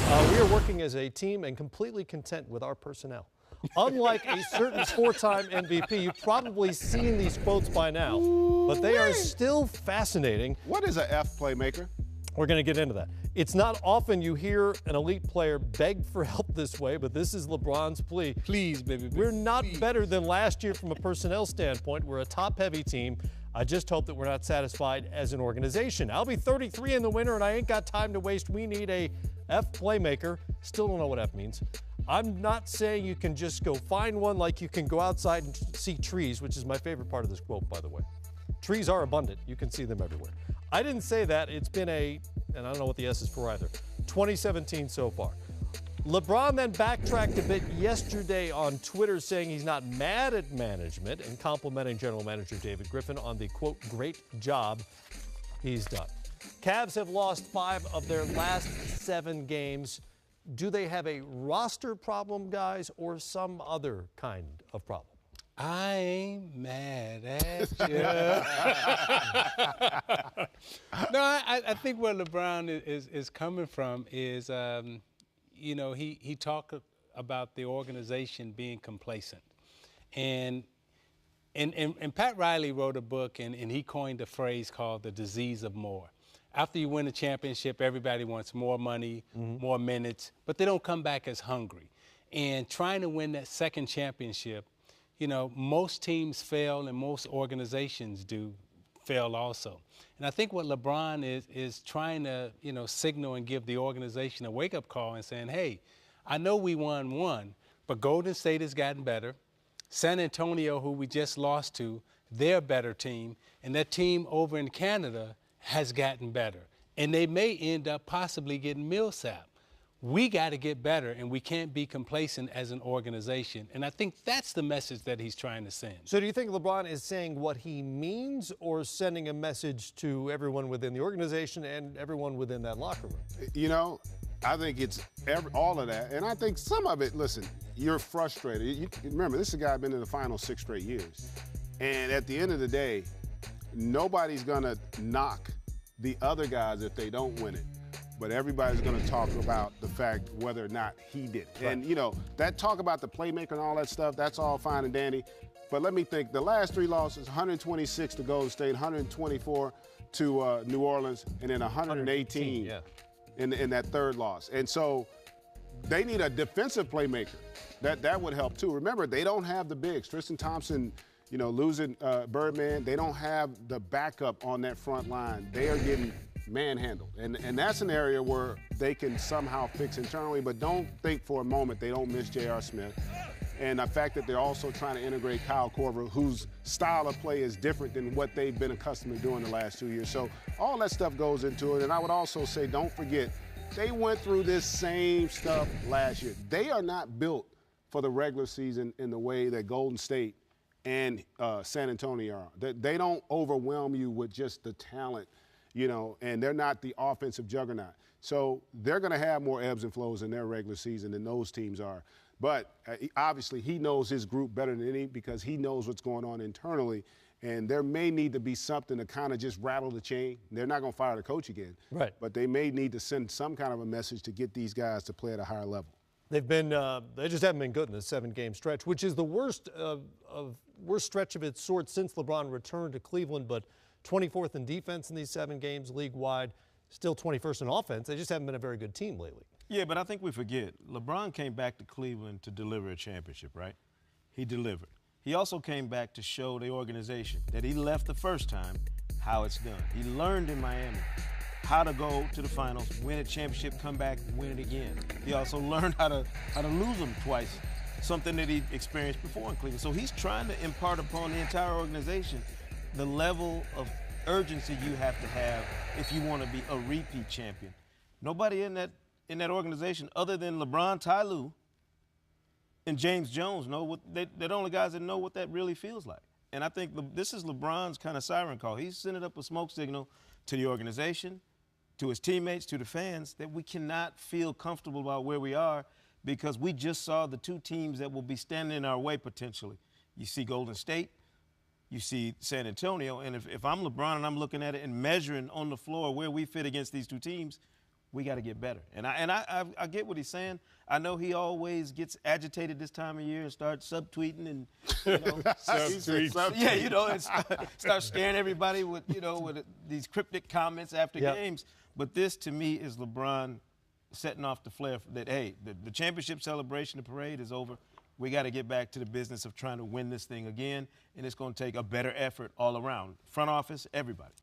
We are working as a team and completely content with our personnel. Unlike a certain four-time MVP, you've probably seen these quotes by now, but they are still fascinating. What is an F playmaker? We're going to get into that. It's not often you hear an elite player beg for help this way, but this is LeBron's plea. Please, baby. We're not better than last year from a personnel standpoint. We're a top-heavy team. I just hope that we're not satisfied as an organization. I'll be 33 in the winter, and I ain't got time to waste. We need a F playmaker. Still don't know what F means. I'm not saying you can just go find one like you can go outside and see trees, which is my favorite part of this quote, by the way. Trees are abundant. You can see them everywhere. I didn't say that. It's been and I don't know what the S is for either, 2017 so far. LeBron then backtracked a bit yesterday on Twitter saying he's not mad at management and complimenting General Manager David Griffin on the, quote, great job he's done. Cavs have lost 5 of their last 7 games. Do they have a roster problem, guys, or some other kind of problem? I ain't mad at you. No, I think where LeBron is coming from is, you know, he talked about the organization being complacent. And Pat Riley wrote a book, and he coined a phrase called the disease of more. After you win a championship, everybody wants more money, more minutes, but they don't come back as hungry. And trying to win that second championship, you know, most teams fail and most organizations do fail also. And I think what LeBron is trying to, you know, signal and give the organization a wake-up call and saying, hey, I know we won one, but Golden State has gotten better. San Antonio, who we just lost to, they're a better team. And that team over in Canada has gotten better. And they may end up possibly getting Millsap. We got to get better, and we can't be complacent as an organization. And I think that's the message that he's trying to send. So do you think LeBron is saying what he means or sending a message to everyone within the organization and everyone within that locker room? You know, I think it's all of that. And I think some of it, listen, you're frustrated. Remember, this is a guy who's been in the finals 6 straight years. And at the end of the day, nobody's going to knock the other guys if they don't win it. But everybody's going to talk about the fact whether or not he did it. Right. And, you know, that talk about the playmaker and all that stuff, that's all fine and dandy. But let me think. The last 3 losses, 126 to Golden State, 124 to New Orleans, and then 118 yeah. in that third loss. And so they need a defensive playmaker. That would help, too. Remember, they don't have the bigs. Tristan Thompson, you know, losing Birdman, they don't have the backup on that front line. They are getting manhandled. And that's an area where they can somehow fix internally, but don't think for a moment they don't miss J.R. Smith. And the fact that they're also trying to integrate Kyle Korver, whose style of play is different than what they've been accustomed to doing the last 2 years. So all that stuff goes into it. And I would also say, don't forget, they went through this same stuff last year. They are not built for the regular season in the way that Golden State and San Antonio are. They don't overwhelm you with just the talent, you know, and they're not the offensive juggernaut. So they're going to have more ebbs and flows in their regular season than those teams are. But obviously he knows his group better than any because he knows what's going on internally. And there may need to be something to kind of just rattle the chain. They're not going to fire the coach again. Right. But they may need to send some kind of a message to get these guys to play at a higher level. They've been, they just haven't been good in this 7-game stretch, which is the worst stretch of its sort since LeBron returned to Cleveland, but 24th in defense in these 7 games league-wide, still 21st in offense. They just haven't been a very good team lately. Yeah, but I think we forget, LeBron came back to Cleveland to deliver a championship, right? He delivered. He also came back to show the organization that he left the first time how it's done. He learned in Miami how to go to the finals, win a championship, come back, win it again. He also learned how to lose them twice, something that he experienced before in Cleveland. So he's trying to impart upon the entire organization the level of urgency you have to have if you want to be a repeat champion. Nobody in that organization other than LeBron, Ty Lue, and James Jones know what they're the only guys that know what that really feels like. And I think this is LeBron's kind of siren call. He's sending up a smoke signal to the organization, to his teammates, to the fans, that we cannot feel comfortable about where we are because we just saw the 2 teams that will be standing in our way potentially. You see Golden State, you see San Antonio, and if I'm LeBron and I'm looking at it and measuring on the floor where we fit against these 2 teams, we got to get better. And I get what he's saying. I know he always gets agitated this time of year and starts subtweeting and, you know, yeah, you know, and start scaring everybody with, you know, with these cryptic comments after games. But this, to me, is LeBron setting off the flare that, hey, the championship celebration, the parade is over. We got to get back to the business of trying to win this thing again, and it's going to take a better effort all around. Front office, everybody.